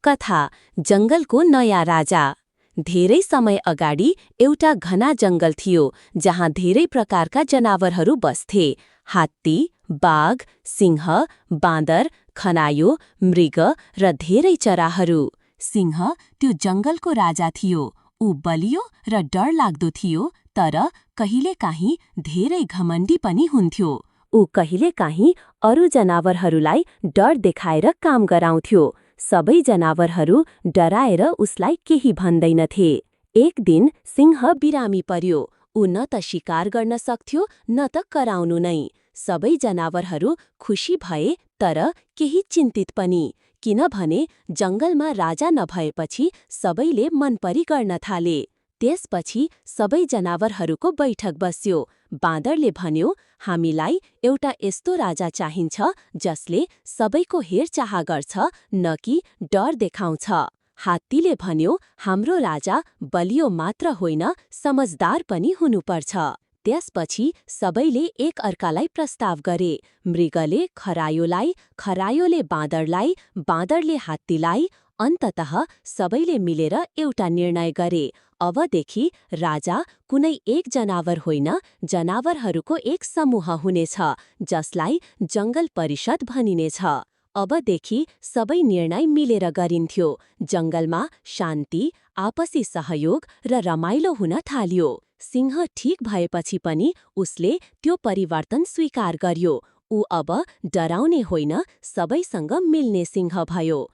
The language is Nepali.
कथा जङ्गलको नयाँ राजा। धेरै समय अगाडि एउटा घना जङ्गल थियो जहाँ धेरै प्रकारका जनावरहरू बस्थे। हात्ती, बाघ, सिंह, बाँदर, खनायो, मृग र धेरै चराहरू। सिंह त्यो जङ्गलको राजा थियो। ऊ बलियो र डरलाग्दो थियो, तर कहिलेकाहीँ धेरै घमण्डी पनि हुन्थ्यो। ऊ कहिलेकाहीँ अरू जनावरहरूलाई डर देखाएर काम गराउँथ्यो। सबै जनावरहरू डराएर उसलाई केही भन्दैनथे। एक दिन सिंह बिरामी पर्यो। ऊ न त शिकार गर्न सक्थ्यो न त कराउनु नै। सबै जनावरहरू खुशी भए, तर केही चिन्तित पनि, किनभने जङ्गलमा राजा नभएपछि सबैले मनपरी गर्न थाले। त्यसपछि सबै जनावरहरूको बैठक बस्यो। बाँदरले भन्यो, हामीलाई एउटा यस्तो राजा चाहिन्छ जसले सबैको हेरचाह गर्छ, न कि डर देखाउँछ। हात्तीले भन्यो, हाम्रो राजा बलियो मात्र होइन, समझदार पनि हुनुपर्छ। त्यसपछि सबैले एक अर्कालाई प्रस्ताव गरे। मृगले खरायोलाई, खरायोले बाँदरलाई, बाँदरले हात्तीलाई। अन्ततः सबैले मिलेर एउटा निर्णय गरे। अबदेखि राजा कुनै एक जनावर होइन, जनावरहरूको एक समूह हुनेछ, जसलाई जङ्गल परिषद भनिनेछ। अबदेखि सबै निर्णय मिलेर गरिन्थ्यो। जङ्गलमा शान्ति, आपसी सहयोग र रमाइलो हुन थाल्यो। सिंह ठीक भएपछि पनि उसले त्यो परिवर्तन स्वीकार गर्यो। ऊ अब डराउने होइन, सबैसँग मिल्ने सिंह भयो।